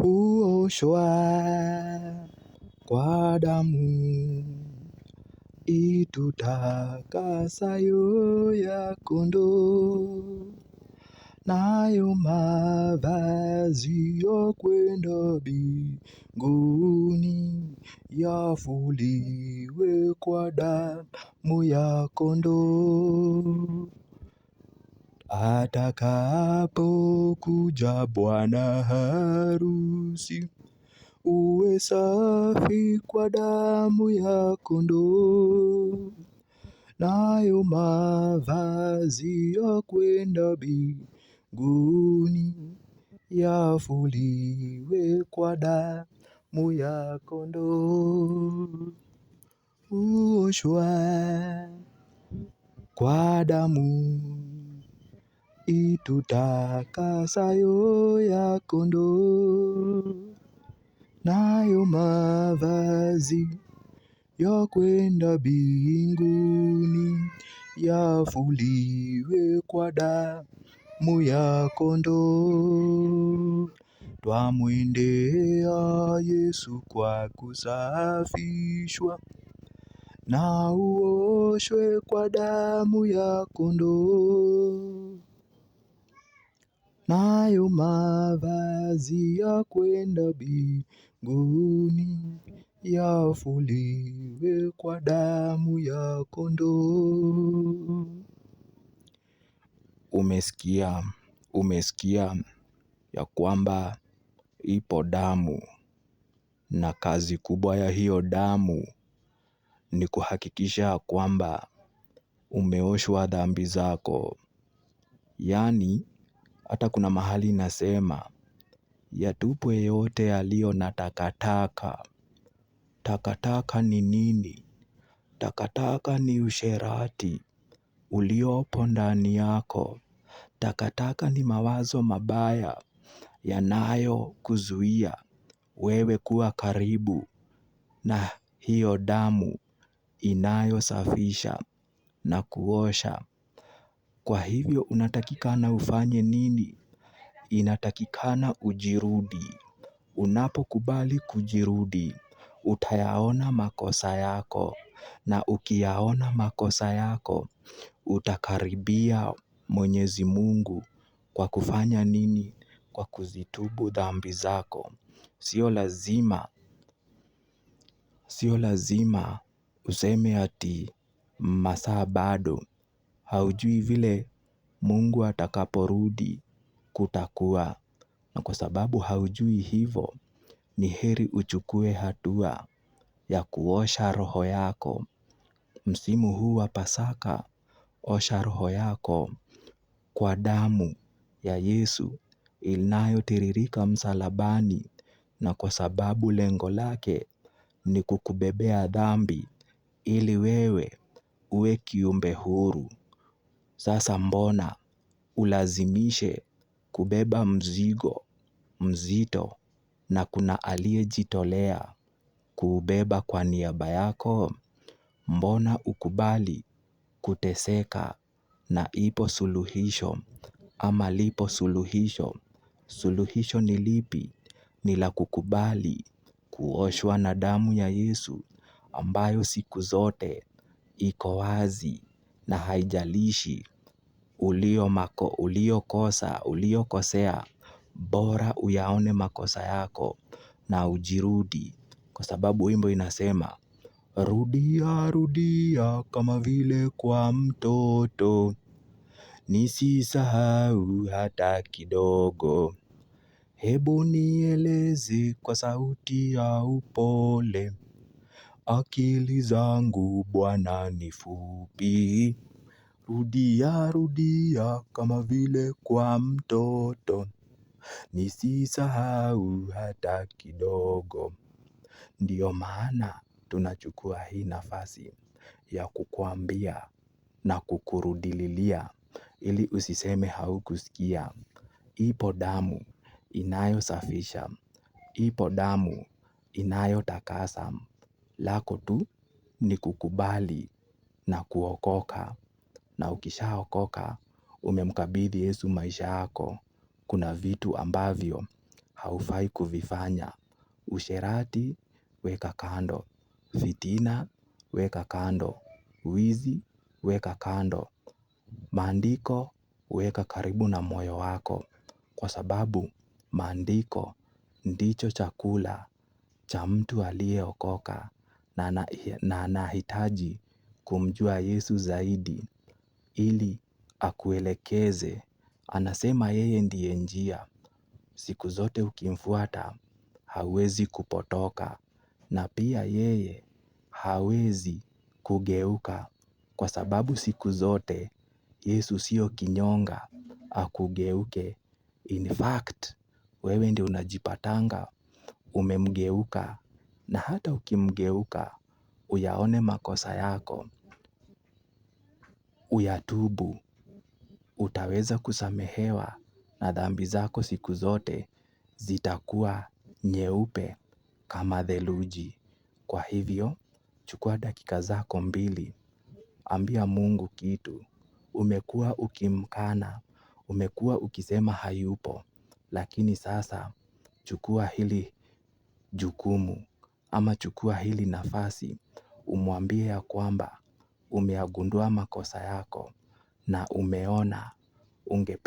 huoshwa kwa damu itutakasayo ya kondoo, nayo mavazi ya kwenda mbinguni yafuliwe kwa damu ya kondoo. Atakapokuja bwana harusi, uwe safi kwa damu ya kondoo, nayo mavazi ya kwenda mbinguni yafuliwe kwa damu ya kondoo. Huoshwa kwa damu itutakasayo ya kondoo, nayo mavazi ya kwenda mbinguni yafuliwe kwa damu ya kondoo. Twamwendea Yesu kwa kusafishwa, na uoshwe kwa damu ya kondoo, nayo mavazi ya kwenda mbinguni yafuliwe kwa damu ya kondoo. Umesikia ya kwamba ipo damu, na kazi kubwa ya hiyo damu ni kuhakikisha kwamba umeoshwa dhambi zako. Yaani hata kuna mahali inasema yatupwe yote yaliyo na takataka. Takataka ni nini? Takataka ni usherati uliopo ndani yako. Takataka ni mawazo mabaya yanayokuzuia wewe kuwa karibu na hiyo damu inayosafisha na kuosha. Kwa hivyo unatakikana ufanye nini? Inatakikana ujirudi. Unapokubali kujirudi, utayaona makosa yako, na ukiyaona makosa yako, utakaribia Mwenyezi Mungu kwa kufanya nini? Kwa kuzitubu dhambi zako. Sio lazima useme ati masaa bado. Haujui vile Mungu atakaporudi kutakuwa. Na kwa sababu haujui hivo, ni heri uchukue hatua ya kuosha roho yako. Msimu huu wa Pasaka, osha roho yako kwa damu ya Yesu inayotiririka msalabani, na kwa sababu lengo lake ni kukubebea dhambi ili wewe uwe kiumbe huru. Sasa mbona ulazimishe kubeba mzigo mzito, na kuna aliyejitolea kuubeba kwa niaba yako? Mbona ukubali kuteseka na ipo suluhisho, ama lipo suluhisho? Suluhisho ni lipi? Ni la kukubali kuoshwa na damu ya Yesu, ambayo siku zote iko wazi, na haijalishi uliokosea, bora uyaone makosa yako na ujirudi. Kwa sababu wimbo inasema, rudia rudia kama vile kwa mtoto, nisisahau hata kidogo. Hebu nieleze kwa sauti ya upole, akili zangu Bwana ni fupi. Rudia rudia kama vile kwa mtoto, nisisahau hata kidogo. Ndiyo maana tunachukua hii nafasi ya kukuambia na kukurudililia, ili usiseme haukusikia. Ipo damu inayosafisha, ipo damu inayotakasa. Lako tu ni kukubali na kuokoka. Na ukishaokoka, umemkabidhi Yesu maisha yako, kuna vitu ambavyo haufai kuvifanya. Usherati weka kando. Fitina weka kando. Wizi weka kando. Maandiko weka karibu na moyo wako. Kwa sababu maandiko ndicho chakula cha mtu aliyeokoka na anahitaji kumjua Yesu zaidi ili akuelekeze. Anasema yeye ndiye njia. Siku zote ukimfuata hauwezi kupotoka, na pia yeye hawezi kugeuka, kwa sababu siku zote Yesu sio kinyonga akugeuke. In fact, wewe ndio unajipatanga umemgeuka, na hata ukimgeuka uyaone makosa yako, uyatubu, utaweza kusamehewa na dhambi zako siku zote zitakuwa nyeupe kama theluji. Kwa hivyo, chukua dakika zako 2, ambia Mungu kitu. Umekuwa ukimkana, umekuwa ukisema hayupo, lakini sasa chukua hili jukumu ama chukua hili nafasi, umwambie ya kwamba umeyagundua makosa yako na umeona ungependa